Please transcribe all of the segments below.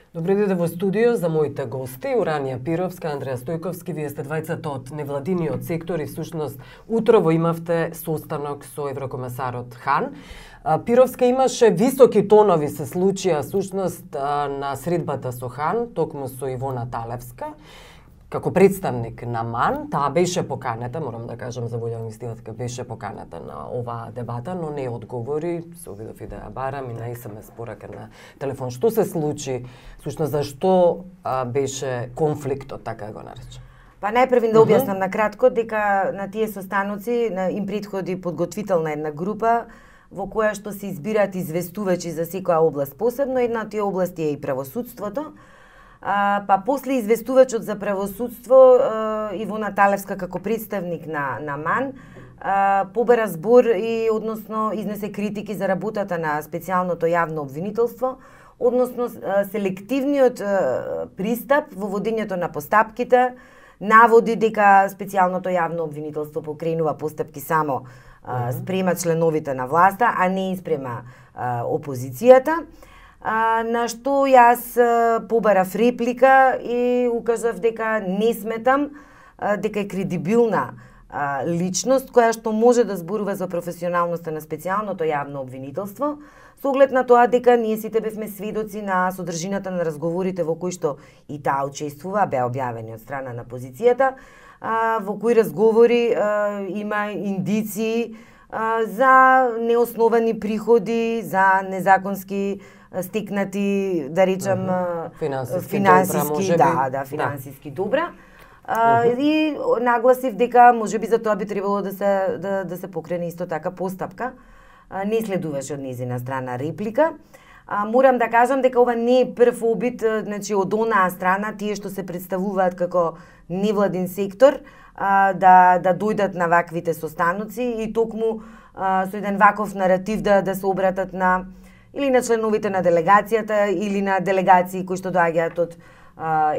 Добре дојде во студио за моите гости, Уранија Пировска, Андреја Стојковски. Вие сте двајцата од невладиниот сектор и всушност утрово имавте состанок со еврокомесарот Хан. Пировска имаше високи тонови се случија всушност на средбата со Хан, токму со Ивона Талевска. Како представник на МАН, таа беше поканета, морам да кажам за волја на истината, беше поканета на оваа дебата, но не одговори, се обидов и да ја барам и на СМС порака на телефон. Што се случи? Всушност, зашто беше конфликтот, така го наречам? Па најпрв да објаснам на кратко дека на тие состаноци им предходи подготвителна една група во која што се избираат известувачи за секоја област посебно. Една од тие области е и правосудството. Па после известувачот за правосудство Ивона Талевска како представник на МАН побара збор и односно изнесе критики за работата на специјалното јавно обвинителство, односно селективниот пристап во водењето на постапките, наводи дека специјалното јавно обвинителство покренува постапки само спрема членовите на власта, а не и спрема опозицијата. На што јас побарав реплика и укажав дека не сметам дека е кредибилна личност која што може да зборува за професионалноста на специјалното јавно обвинителство, со оглед на тоа дека ние сите бевме сведоци на содржината на разговорите во кои што и таа учествува, беа објавени од страна на позицијата, во кои разговори има индиции за неосновани приходи, за незаконски стекнати, да речам, финансиски добра. И нагласив дека можеби за тоа би требало да се покрене исто така постапка. Не следуваше од незина страна реплика. Морам да кажам дека ова не е прв обид, значи од онаа страна тие што се представуваат како невладин сектор да дојдат на ваквите состаноци и токму со еден ваков наратив да се обратат на или на членовите на делегацијата или на делегации кои што доаѓаат од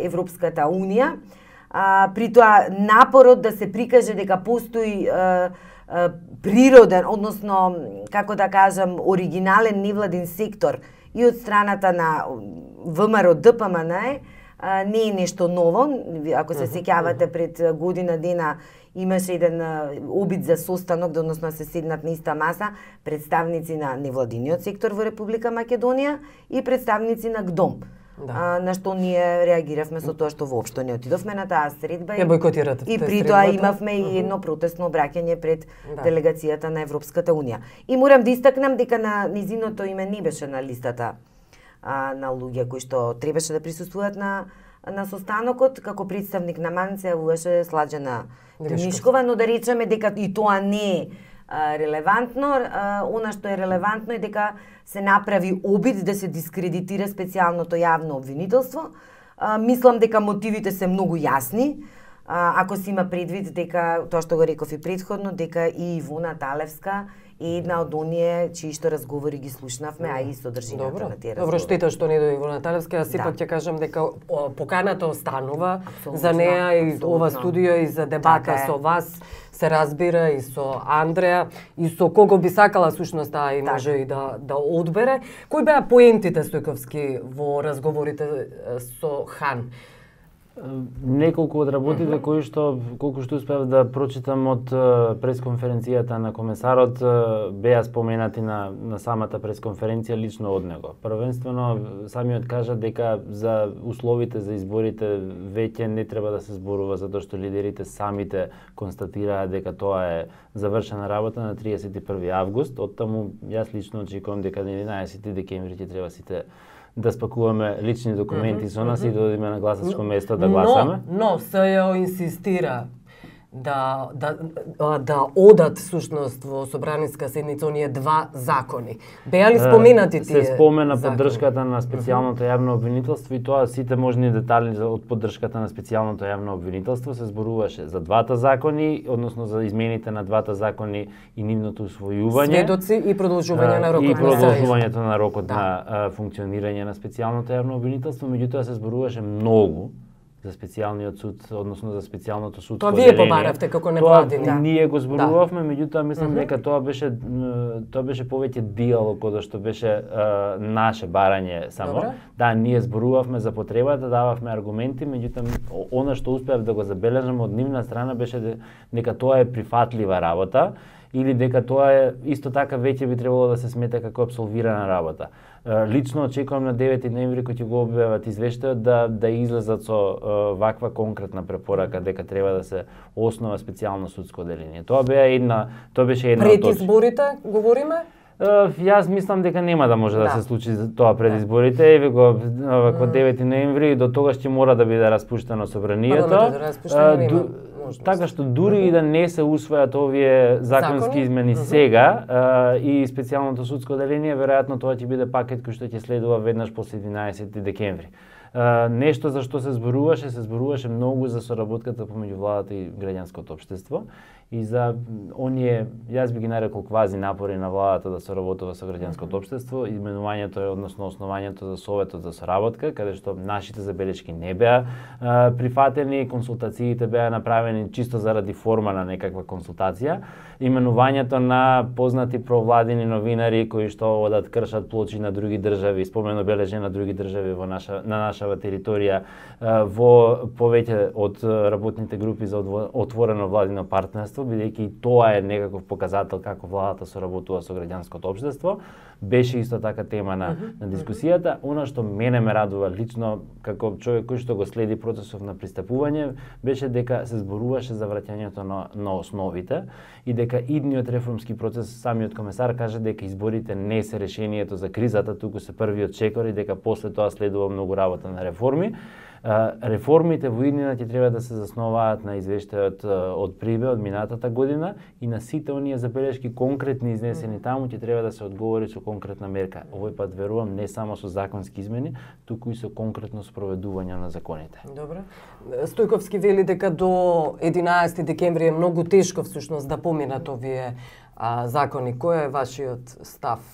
Европската унија. При тоа напорот да се прикаже дека постои природен, односно како да кажам, оригинален невладин сектор и од страната на ВМРО ДПМН не е нешто ново. Ако се сеќавате, пред година дена имаше еден обид за состанок, односно се седнат на иста маса представници на невладиниот сектор во Република Македонија и представници на ГДОМ. На што ние реагиравме со тоа што воопшто не отидовме на таа средба и при тоа имавме и едно протестно обраќање пред делегацијата на Европската унија. И морам да истакнам дека на низиното име не беше на листата на луѓе кои што требаше да присуствуваат на состанокот. Како представник на МАН се јавуваше Сладжана Тимишкова, но да речеме дека и тоа не е релевантно. Она што е релевантно е дека се направи обид да се дискредитира специјалното јавно обвинителство. Мислам дека мотивите се многу јасни. Ако се има предвид дека, тоа што го реков и претходно, дека и Ивона Талевска е една од оние чии што разговори ги слушнавме, а и содржината на тие разговори. Добро, штета што не дојде Ивона Талевска, јас сепак ќе кажам дека поканата останува за неа и ова студио и за дебата со вас се разбира и со Андреја и со кого би сакала всушност таа и може и да одбере. Кои беа поентите, Стојковски, во разговорите со Хан? Неколку од работите кои што, колку што успеав да прочитам од пресконференцијата на комесарот, беа споменати на самата пресконференција лично од него. Првенствено, самиот кажа дека за условите за изборите веќе не треба да се зборува, затоа што лидерите самите констатираа дека тоа е завршена работа на 31 август. Оттаму јас лично очекувам дека на 11 декември ќе треба сите да спакуваме лични документи со нас и да одиме на гласачко место да гласаме. Но СЈО инсистира да одат всушност во собраниска седница оние два закони. Беа ли споменати тие? Се спомена поддршката на специјалното јавно обвинителство и тоа сите можни детали од поддршката на специјалното јавно обвинителство се зборуваше за двата закони, односно за измените на двата закони и нивното усвојување. Сведоци и продолжување на рокот. И продолжувањето на рокот на функционирање на специјалното јавно обвинителство, меѓутоа се зборуваше многу за специјалниот суд, односно за специјалното судско Тоа вие оделение. побаравте како невладини. Тоа ние го зборувавме, меѓутоа мислам дека тоа беше повеќе диалог од што беше наше барање само. Добре. Да, ние зборувавме за потребата, дававме аргументи, меѓутоа она што успеав да го забележам од нивна страна беше дека тоа е прифатлива работа или дека тоа е исто така веќе би требало да се смета како апсолвирана работа. Лично очекувам на 9 ноември кој ќе го објават извештајот да излезат со ваква конкретна препорака дека треба да се основа специјално судско оделение. Тоа беше една Пред изборите говориме? Јас мислам дека нема да може да се случи тоа пред изборите, еве го вакво 9 ноември, до тогаш ќе мора да биде распуштено собранието. Така што дури и да не се усвојат овие законски измени сега и специјалното судско оделение, веројатно тоа ќе биде пакет кој што ќе следува веднаш после 11 декември. Нешто за што се зборуваше многу за соработката помеѓу владата и граѓанското општество и за оние, јас би ги нарекол квази напори на владата да соработува со граѓанското општество, именувањето е односно основањето за советот за соработка, каде што нашите забелешки не беа прифатени, консултациите беа направени чисто заради форма на некаква консултација, именувањето на познати провладини новинари кои што одат кршат плочи на други држави, спомено бележи на други држави на нашава територија, во повеќе од работните групи за отворено владино партнерство, бидејќи и тоа е некаков показател како владата соработува со граѓанското општество, беше исто така тема на дискусијата. Она што мене ме радува лично како човек кој што го следи процесот на пристапување беше дека се зборуваше за враќањето на основите и дека идниот реформски процес, самиот комесар каже дека изборите не се решението за кризата, туку се првиот чекор и дека после тоа следува многу работа на реформи. Реформите во иднина ќе треба да се засноваат на извештајот од Прибе од минатата година и на сите оние забелешки конкретни изнесени таму ќе треба да се одговори со конкретна мерка. Овој пат верувам не само со законски измени, туку и со конкретно спроведување на законите. Добро. Стојковски вели дека до 11 декември е многу тешко всушност да поминат овие закони. Кој е вашиот став?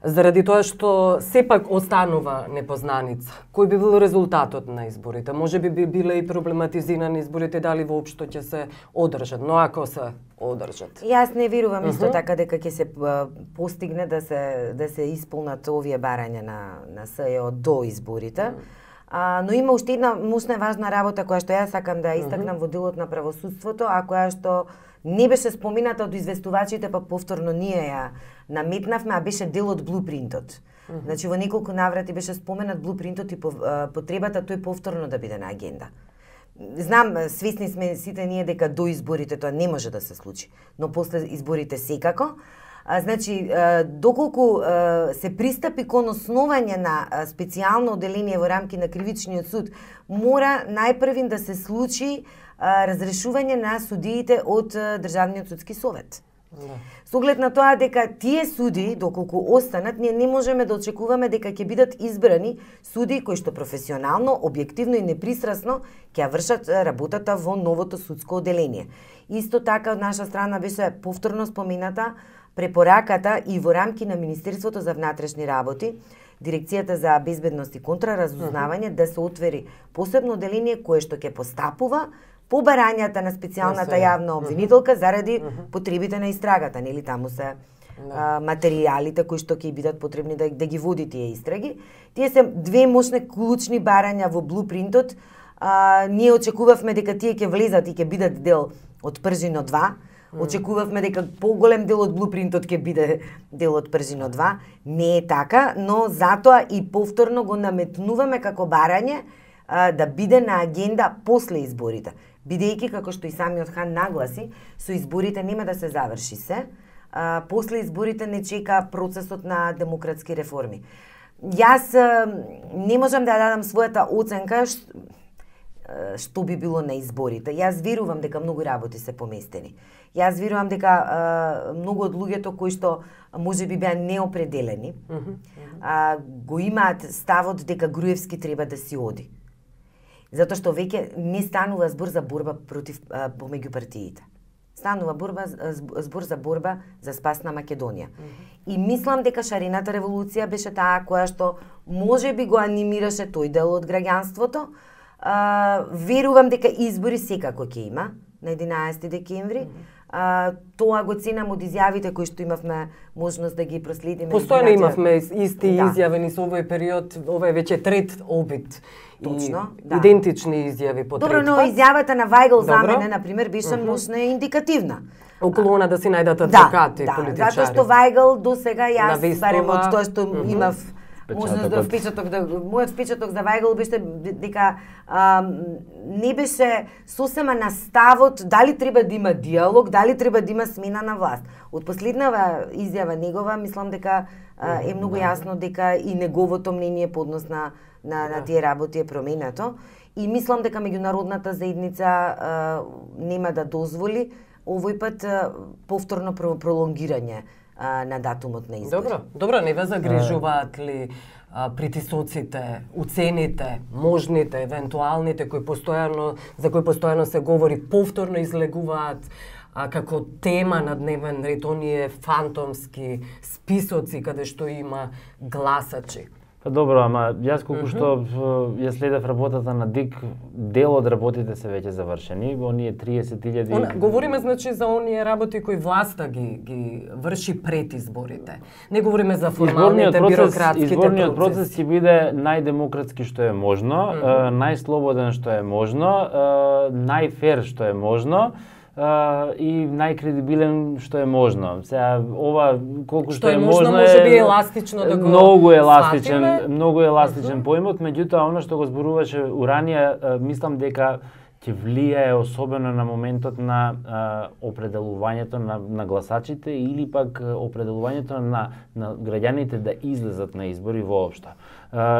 Заради тоа што сепак останува непознаница. Кој би бил резултатот на изборите? Може би биле и проблематизирани изборите, дали воопшто ќе се одржат, но ако се одржат. Јас не верувам исто така дека ќе се постигне да се исполнат овие барања на СЈО до изборите. Но има уште една мощна важна работа која што јас сакам да истакнам во делот на правосудството, а која што не беше спомината од известувачите, па повторно ние ја наметнавме, а беше дел од блупринтот. Значи во неколку наврати беше споменат блупринтот и потребата тој повторно да биде на агенда. Знам, свесни сме сите ние дека до изборите тоа не може да се случи, но после изборите секако. Значи, доколку се пристапи кон основање на специјално оделение во рамки на кривичниот суд, мора најпрвин да се случи разрешување на судиите од Државниот судски совет. Со оглед на тоа дека тие суди, доколку останат, ние не можеме да очекуваме дека ќе бидат избрани суди кои што професионално, објективно и непристрасно ќе вршат работата во новото судско оделение. Исто така од наша страна беше повторно спомената препораката и во рамки на Министерството за внатрешни работи, Дирекцијата за безбедност и контраразузнавање да се отвори посебно оделение кое што ќе постапува по барањата на специјалната јавна обвинителка заради потребите на истрагата, нели таму се материјалите кои што ќе бидат потребни да ги води тие истраги. Тие се две мощни клучни барања во блупринтот. Ние очекувавме дека тие ќе влезат и ќе бидат дел од Пржино 2. Очекувавме дека поголем дел од блупринтот ќе биде дел од Пржино 2. Не е така, но затоа и повторно го наметнуваме како барање да биде на агенда после изборите. Бидејќи, како што и самиот хан нагласи, со изборите нема да се заврши се. После изборите не чека процесот на демократски реформи. Јас не можам да дадам својата оценка што би било на изборите. Јас верувам дека многу работи се поместени. Јас верувам дека многу од луѓето кои што можеби беа неопределени, го имаат ставот дека Груевски треба да си оди. Затоа што веќе не станува збор за борба против помеѓу партиите. Станува збор за борба за спас на Македонија. И мислам дека шарената револуција беше таа која што можеби го анимираше тој дел од граѓанството, Верувам дека избори секако ќе има на 11 декември. Тоа го ценам од изјавите кои што имавме можност да ги проследиме. Постојано имавме исти изјави со овој период, ова е веќе трет обид. Точно, да. Идентични изјави по трет пат. Добро, но изјавата на Вајгл за мене, например, беше множно индикативна. Околу она да си најдат адвокати, политичари. Затоа што Вајгл до сега јас, барем од тоа што имав можност да мојот впечаток за Вајгл беше дека не беше сосема на ставот дали треба да има диалог, дали треба да има смена на власт. Од последнава изјава негова, мислам дека е многу јасно дека и неговото мнение по однос на тие работи е променето. И мислам дека меѓународната заедница нема да дозволи овој пат повторно пролонгирање на датумот на избори. Добро, не ве загрижуваат ли притисоците, уцените, можните, евентуалните за кои постојано се говори, повторно излегуваат како тема на дневен ред оние фантомски списоци каде што има гласачи? Добро, ама јас колку што ја следев работата на ДИК, дел од работите се веќе завршени, оние 30.000... Говориме значи за оние работи кои власта ги врши пред изборите. Не говориме за формалните бирократските процеси. Изборниот процес ќе биде најдемократски што е можно, најслободен што е можно, најфер што е можно, и најкредибилен што е можно. Сега ова колку што е можно може би еластично да го многу еластичен поимот, меѓутоа она што го зборуваше Уранија, мислам дека ќе влијае особено на моментот на определувањето на гласачите или пак определувањето на граѓаните да излезат на избори воопшто.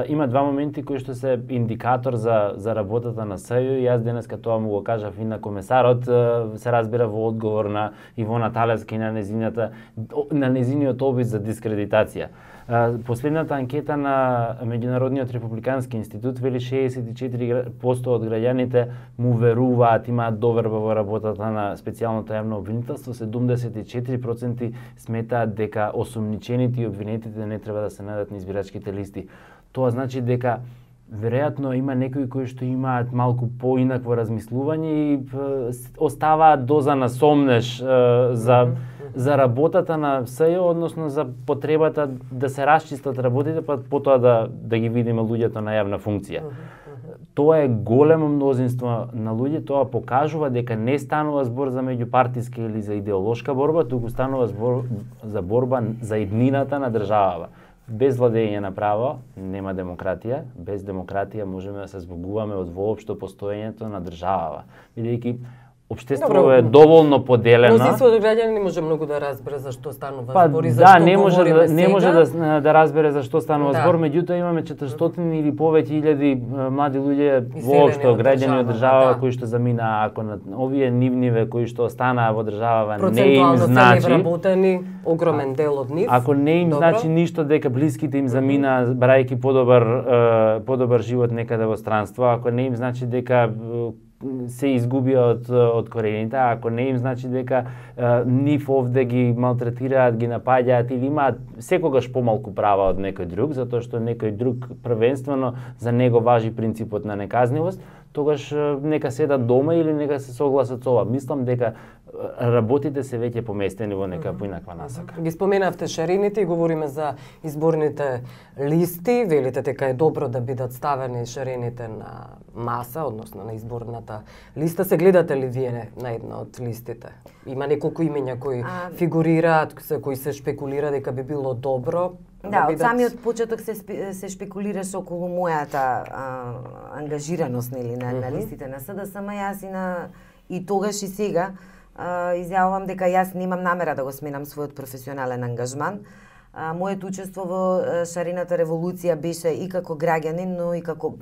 Има два моменти кои што се индикатор за работата на СЈ. Јас денеска тоа му го кажав и на комесарот, се разбира во одговор на Ивона Талевска и на незиниот обид за дискредитација. Последната анкета на Меѓународниот републикански институт вели 64% од граѓаните му веруваат, имаат доверба во работата на специјалното јавно обвинителство, 74% сметаат дека осумничените и обвинетите не треба да се најдат на избирачките листи. Тоа значи дека веројатно има некои кои што имаат малку поинакво размислување и оставаат доза на сомнеш за работата на СЈ, односно за потребата да се расчистат работите, па потоа да ги видиме луѓето на јавна функција. Тоа е големо мнозинство на луѓе, тоа покажува дека не станува збор за меѓупартиска или за идеолошка борба, туку станува збор за борба за иднината на државава. Без владење на право нема демократија, без демократија можеме да се збогуваме од воопшто постоењето на државава, бидејќи општеството е доволно поделено. Мнозинството граѓани не може многу да разбере за што станува збор и за што говориме сега. Не може да разбере за што станува збор, меѓутоа имаме 400 или повеќе илјади млади луѓе воопшто граѓани од држава кои што заминаа, ако на овие нивниве кои што останаа во државава не им значи, процентуално се невработени, огромен дел од нив. Ако не им значи ништо дека блиските им заминаа барајќи подобар живот некаде во странство, ако не им значи дека се изгубија од корените, ако не им значи дека нив овде ги малтретираат, ги напаѓаат или имаат секогаш помалку права од некој друг, затоа што некој друг првенствено за него важи принципот на неказнивост, тогаш нека седат дома или нека се согласат со ова. Мислам дека работите се веќе поместени во нека поинаква насока. Ги споменавте шарините и говориме за изборните листи. Велите дека е добро да бидат ставени шарините на маса, односно на изборната листа. Се гледате ли вие на една од листите? Има неколку имења кои фигурираат, кои се шпекулира дека би било добро. Да, од самиот почеток се шпекулираше околу мојата ангажираност на листите на СДСМ, јас и тогаш и сега изјавувам дека јас немам намера да го сменам својот професионален ангажман. Моето учество во шарената револуција беше и како граѓанин, но и како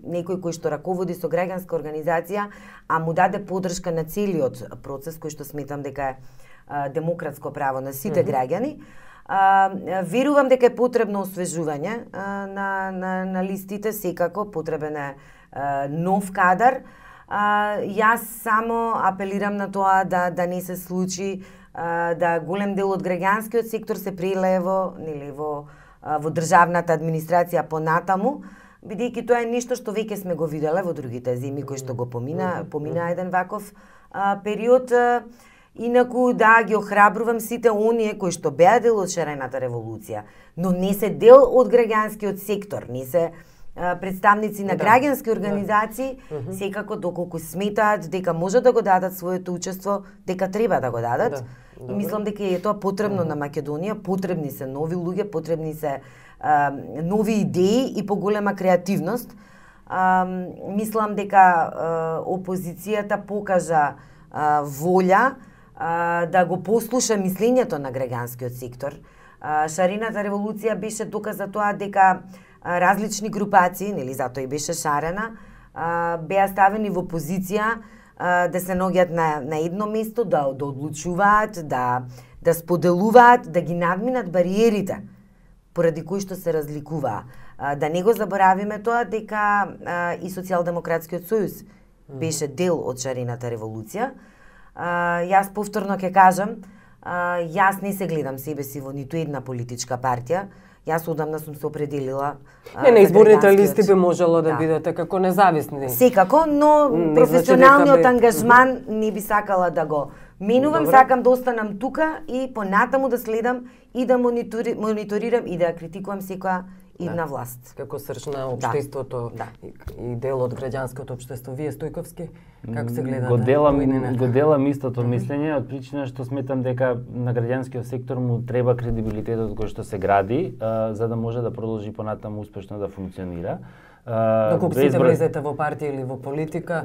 некој кој што раководи со граѓанска организација, а му даде подршка на целиот процес кој што сметам дека е демократско право на сите граѓани. Верувам дека е потребно освежување на листите, секако потребен е нов кадар. Јас само апелирам на тоа да не се случи да голем дел од граѓанскиот сектор се прелее во државната администрација понатаму, бидејќи тоа е нешто што веќе сме го виделе во другите земи кои што го помина еден ваков период. Инаку да ги охрабрувам сите оние кои што беа дел од шарената револуција, но не се дел од граѓанскиот сектор, не се представници на граѓански организации, секако доколку сметаат дека може да го дадат своето учество, дека треба да го дадат. И мислам дека е тоа потребно на Македонија, потребни се нови луѓе, потребни се нови идеи и поголема креативност. Мислам дека опозицијата покажа волја да го послуша мислењето на граѓанскиот сектор. Шарената револуција беше доказ за тоа дека различни групации, нели затоа и беше шарена, беа ставени во позиција да се наоѓаат на едно место, да одлучуваат, да споделуваат, да ги надминат бариерите поради кои што се разликуваа. Да не го заборавиме тоа дека и Социјалдемократскиот сојуз беше дел од шарената револуција. Јас повторно ќе кажам, јас не се гледам себе си во ниту една политичка партија. Јас одамна сум се определила. Не, на изборните листи би можело да бидете како независни. Секако, но професионалниот ангажман не би сакала да го менувам, сакам да останам тука и понатаму да следам и да мониторирам и да критикувам секоја идна власт. Како срж на општеството и дел од граѓанското општество. Вие, Стојковски, како се гледате? Го делам истото мислење, од причина што сметам дека на граѓанскиот сектор му треба кредибилитетот кој што се гради, за да може да продолжи понатаму успешно да функционира. Доколку сите влезете во партија или во политика,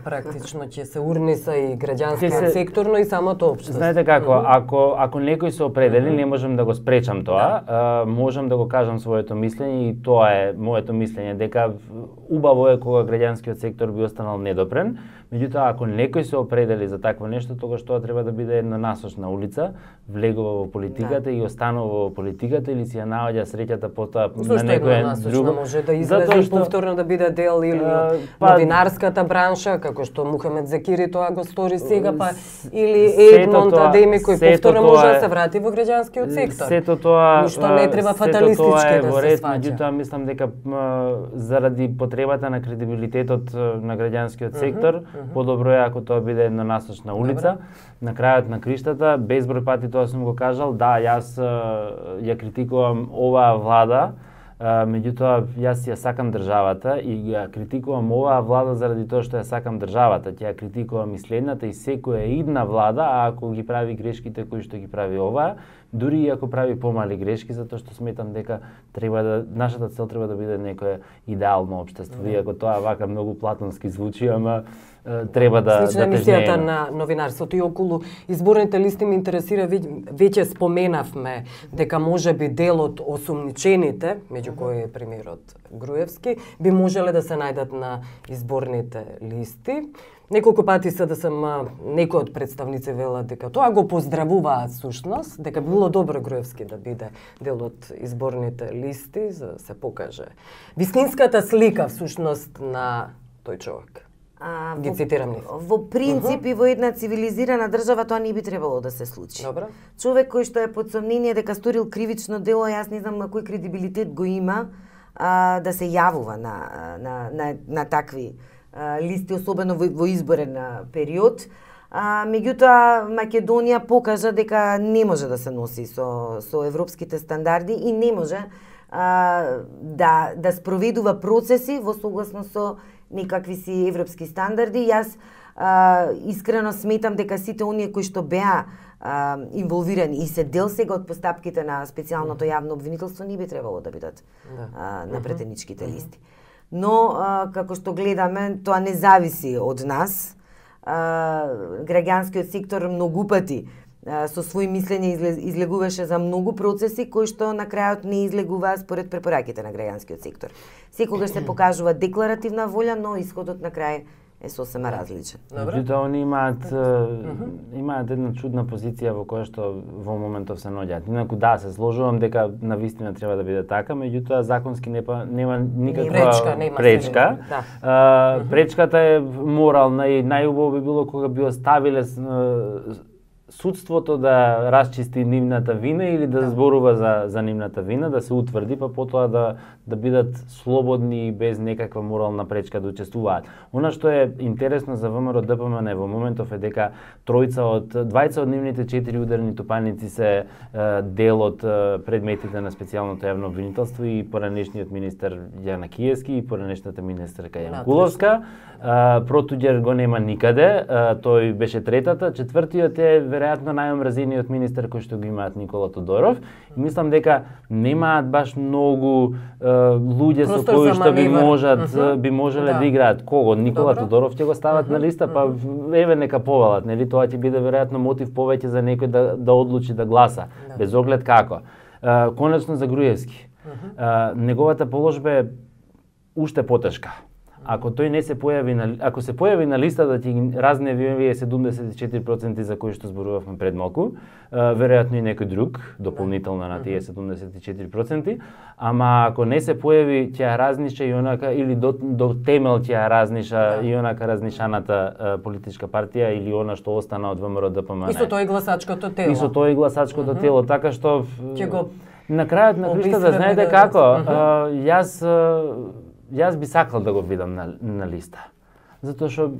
практично ќе се урниса и граѓанскиот сектор, но и самото општество. Знаете како, ако некој се определи, не можам да го спречам тоа, можам да го кажам своето мислење и тоа е моето мислење, дека убаво е кога граѓанскиот сектор би останал недопрен, меѓутоа ако некој се определи за такво нешто, тогаш тоа треба да биде еднонасочна улица, влегува во политиката и останува во политиката или си ја наоѓа среќата потоа на некој друг. Може да излезе и повторно да биде дел или од новинарската бранша, како што Мухамед Зекири тоа го стори сега, па или Едмонд Адеми кој повторно може да се врати во граѓанскиот сектор. Сето тоа ништо не треба фаталистички да се сваќа. Меѓутоа мислам дека заради потребата на кредибилитетот на граѓанскиот сектор, подобро е ако тоа биде еднонасочна улица. На крајот на криштата, безброј пати тоа сум го кажал, да, јас ја критикувам оваа влада, меѓутоа јас ја сакам државата и ја критикувам оваа влада заради тоа што ја сакам државата. Ќе ја критикувам и следната и секоја идна влада, а ако ги прави грешките кои што ги прави оваа, дури и ако прави помали грешки, затоа што сметам дека треба да нашата цел треба да биде некое идеално општество. Иако тоа вака многу платонски звучи, ама треба да слична емисијата на новинарството и околу изборните листи ме интересира, веќе споменавме дека можеби дел од осумничените, меѓу кои е премиерот Груевски, би можеле да се најдат на изборните листи. Неколку пати се да сам некои од представници велат дека тоа го поздравуваат сушност, дека било добро Груевски да биде дел од изборните листи за да се покаже вистинската слика всушност на тој човек. Ги цитирам нив. Во принцип и во една цивилизирана држава тоа не би требало да се случи. Добро. Човек кој што е под сомнение дека сторил кривично дело, јас не знам на кој кредибилитет го има да се јавува на такви листи, особено во изборен период. Меѓутоа, Македонија покажа дека не може да се носи со европските стандарди и не може да спроведува процеси во согласно со некакви си европски стандарди. Јас искрено сметам дека сите оние кои што беа инволвирани и се дел сега од постапките на специјалното јавно обвинителство не би требало да бидат на претеничките листи. Но, како што гледаме, тоа не зависи од нас. Граѓанскиот сектор многу пати со своји мислења излегуваше за многу процеси кои што на крајот не излегуваа според препораките на граѓанскиот сектор. Секогаш се покажува декларативна волја, но исходот на крај е сосема различен. Меѓутоа, они имаат една чудна позиција во која што во моментов се наоѓаат. Инаку да, се сложувам дека навистина треба да биде така, меѓутоа законски нема никаква пречка. Пречката е морална и најубаво би било кога би оставиле судството да расчисти нивната вина или да зборува за нивната вина, да се утврди, па потоа да бидат слободни и без некаква морална пречка да учествуваат. Она што е интересно за ВМРО ДПМН во моментов е дека двајца од нивните 4 ударни тупаници се дел од предметите на специјалното јавно обвинителство и поранешниот министер Јанакиевски и поранешната министерка Јанкуловска. Протуѓер го нема никаде, тој беше третата, четвртиот е веројатно најомразениот министер кој што го имаат Никола Тодоров. И мислам дека немаат баш многу луѓе со кои што би можеле да играат. Кого? Никола Тодоров ќе го стават на листа, па еве нека повалат, нели тоа ќе биде веројатно мотив повеќе за некој да одлучи да гласа, без оглед како. Конечно за Груевски. Неговата положба е уште потешка. Ако тој не се појави ако се појави на листата ќе разневи овие 74% за кои што зборувавме пред малку, веројатно и некој друг дополнително на тие 74%, ама ако не се појави ќе ја разниша и онака или до темел ќе ја разниша и онака разнишаната политичка партија или она што остана од ВМРО ДПМН. И со тоа и гласачкото тело. И со тоа и гласачкото тело, така што на крајот на криштата знаете како, Јас би сакал да го видам на листа. Затоа што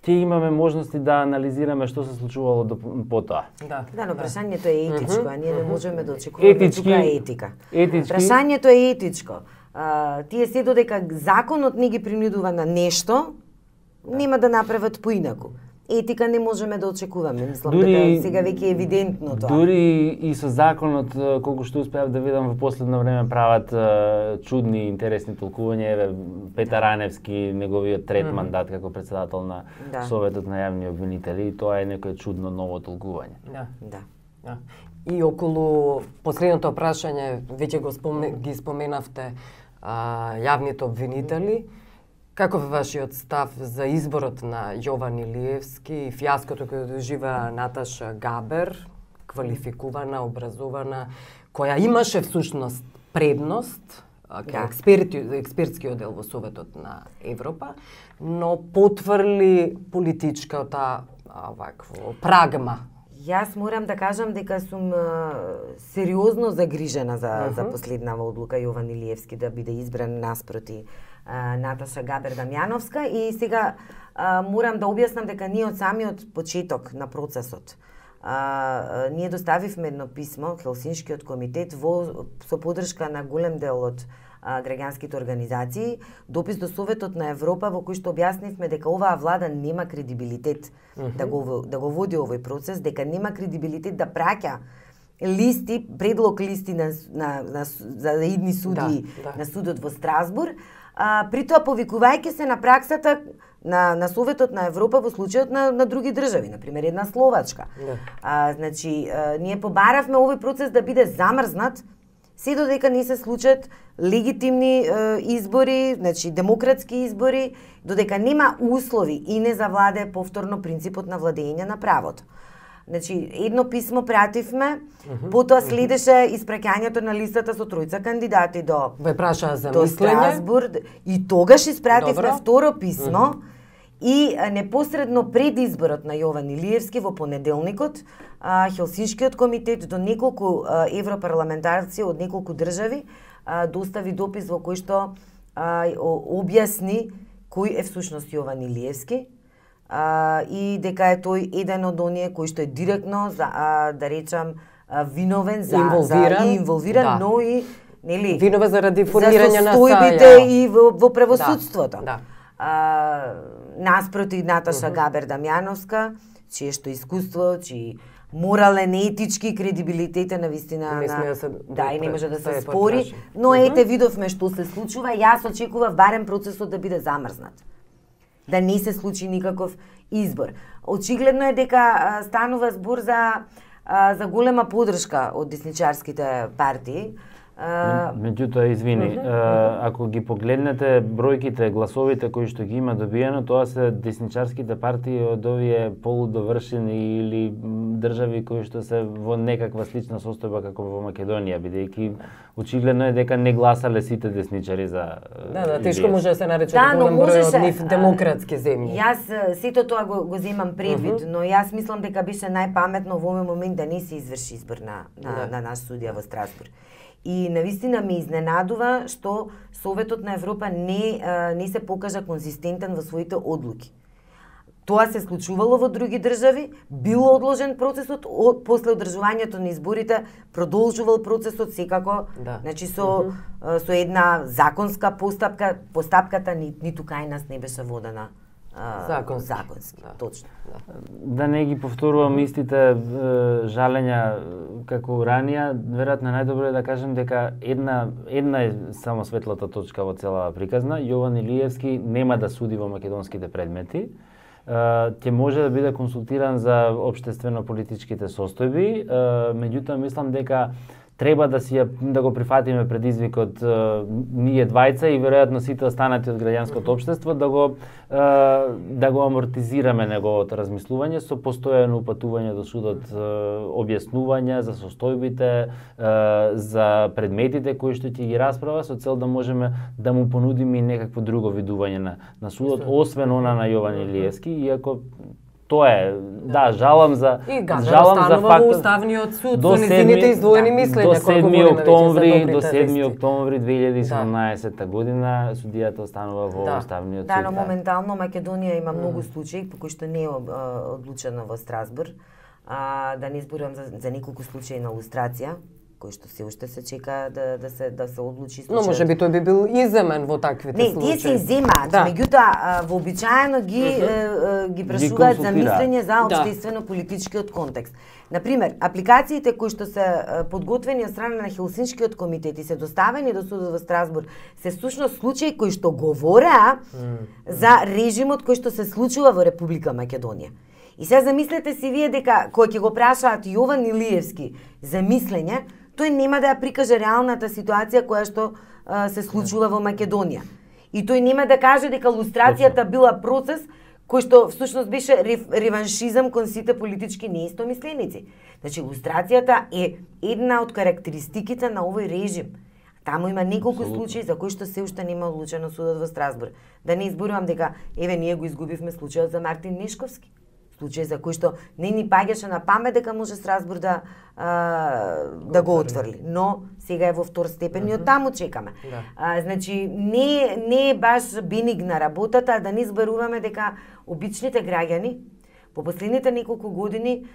ќе имаме можности да анализираме што се случувало потоа. Да, но прашањето е етичко, а ние не можеме да очекуваме тука етика. Прашањето е етичко. Тие се додека законот не ги принудува на нешто, нема да направат поинаку. Етика не можеме да очекуваме. Мислам дека сега веќе е евидентно тоа. Дури и со законот, колку што успеав да видам во последно време прават чудни, интересни толкувања. Еве Петар Раневски, неговиот трет мандат како председател на Советот на јавни обвинители, тоа е некое чудно ново толкување. Да. И околу последното прашање, веќе ги споменавте јавните обвинители. Каков е вашиот став за изборот на Јован Илиевски и фијаското кој доживеа Наташа Габер, квалификувана, образована, која имаше всушност предност кај експертскиот дел во Советот на Европа, но потврли политичката прагма? Јас морам да кажам дека сум сериозно загрижена за последнава одлука Јован Илиевски да биде избран наспроти Наташа Габер Дамјановска и сега морам да објаснам дека ние од самиот почеток на процесот ние доставивме едно писмо Хелсиншкиот комитет со поддршка на голем дел од граѓанските организации, допис до Советот на Европа во кој што објаснивме дека оваа влада нема кредибилитет да го води овој процес, дека нема кредибилитет да праќа листи, предлог листи за идни суди на судот во Страсбург, при тоа повикувајќи се на праксата на Советот на Европа во случајот на други држави, например една Словачка. Значи, ние побаравме овој процес да биде замрзнат се додека не се случат легитимни избори, значи демократски избори, додека нема услови и не завладе повторно принципот на владење на правото. Значи, едно писмо пративме, потоа следеше испраќањето на листата со тројца кандидати до Страсбург и тогаш испративме второ писмо и непосредно пред изборот на Јован Илиевски во понеделникот Хелсиншкиот комитет до неколку европарламентарци од неколку држави достави допис во кој што објасни кој е всушност Јован Илиевски и дека е тој еден од оние кој што е директно да речам виновен за инволвиран, но и виновен заради формирање на состојбите и во правосудството. Наспроти Наташа Габер Дамјановска, чие што искуство, чии морален, етички кредибилитет на вистина и не може да се спори, но ете видовме што се случува, јас очекував барем процесот да биде замрзнат. Да не се случи никаков избор. Очигледно е дека станува збор за голема поддршка од десничарските партии Меѓутоа, извини, ако ги погледнете бројките, гласовите кои што ги има добиено, тоа се десничарските партии од овие полудовршени или држави кои што се во некаква слична состојба како во Македонија, бидејќи очигледно е дека не гласале сите десничари за Да, тешко може да се нарече голем број од нив демократски земји. Јас сето тоа го земам предвид, но јас мислам дека беше најпаметно во овој момент да не се изврши избор на наш судија во Страсбург. И навистина ме изненадува што Советот на Европа не се покажа конзистентен во своите одлуки. Тоа се случувало во други држави, бил одложен процесот, после одржувањето на изборите продолжувал процесот секако, значи со една законска постапката ниту кај нас не беше водена законски. Точно. Да не ги повторувам истите жалења како ранија, веројатно најдобро е да кажем дека една е само светлата точка во целава приказна. Јован Илиевски нема да суди во македонските предмети. Ќе може да биде консултиран за општествено-политичките состојби, меѓутоа мислам дека треба да го прифатиме предизвикот ние двајца и веројатно сите останати од граѓанското општество да го амортизираме неговото размислување со постојано упатување до судот, објаснувања за состојбите, за предметите кои што ќе ги расправа со цел да можеме да му понудиме и некакво друго видување на судот, освен она на Јован Илиевски, иако тоа е, да, жалам за фактот во Уставниот суд со незините издвоени мислења до 7 октомври 2017 година судијата останува во Уставниот суд. Да, но моментално Македонија има многу случаи по кои што не е одлучено во Страсбург. Да не зборувам за неколку случаи на лустрација кои што се уште се чека да се одлучи случајот. Но можеби тој би бил иземен во таквите случаи. Не, тие се иземаат, меѓутоа вообичаено ги прашуваат за мислење за општествено-политичкиот контекст. Например, апликациите кои што се подготвени од страна на Хелсиншкиот комитет и се доставени до судот во Страсбург се всушност случаи кои што говореа за режимот кој што се случува во Република Македонија. И сега замислете си вие дека кој ќе го прашаат Јован Илиевски за мислење, тој нема да ја прикаже реалната ситуација која што се случува во Македонија. И тој нема да каже дека лустрацијата била процес кој што всушност беше реваншизам кон сите политички неистомисленици. Значи, лустрацијата е една од карактеристиките на овој режим. Таму има неколку случаи за кои што се уште нема одлучено судот во Страсбург. Да не изборувам дека ние го изгубивме случајот за Мартин Нешковски. Случај за кој што не ни паѓаше на памет дека може Страсбург да го отврли. Но сега е во втор степен и од таму чекаме. Значи, не е баш бенигна работата, да не зборуваме дека обичните граѓани по последните неколку години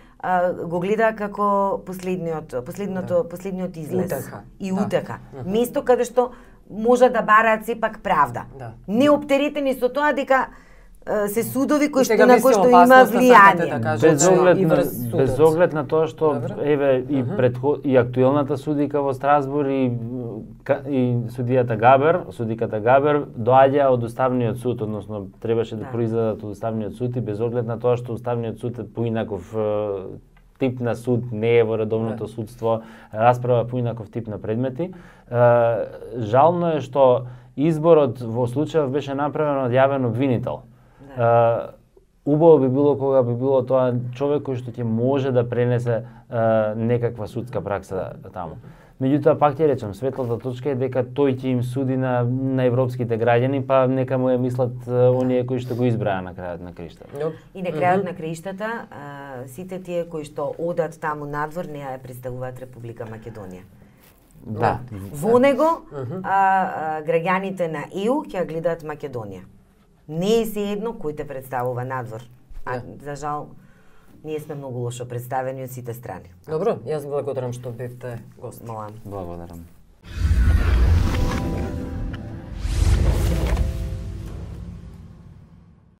го гледаа како последниот излез и утеха. Место каде што може да бараат сепак правда. Не оптеретени со тоа дека се судови кои што на кои што има влијание. Без оглед на тоа што еве и актуелната судика во Страсбург и судиката Габер доаѓа од Уставниот суд, односно требаше да произлезат од Уставниот суд и без оглед на тоа што Уставниот суд е поинаков тип на суд, не е во редовното судство, расправа поинаков тип на предмети. Жално е што изборот во случајов беше направен од јавен обвинител. Убаво би било кога би било тоа човек кој што ќе може да пренесе некаква судска пракса таму. Меѓутоа, пак ќе речам, светлата точка е дека тој ќе им суди на европските граѓани, па нека му ја мислат оние кои што го избраа на крајот на краиштата. И на крајот на краиштата, сите тие кои што одат таму надвор не ја представуваат Република Македонија. Да. Во него граѓаните на ЕУ ќе гледаат Македонија. Не е едно кој те представува надвор. За жал, ние сме многу лошо представени од сите страни. Добро, јас благодарам што бевте гост. Благодарам.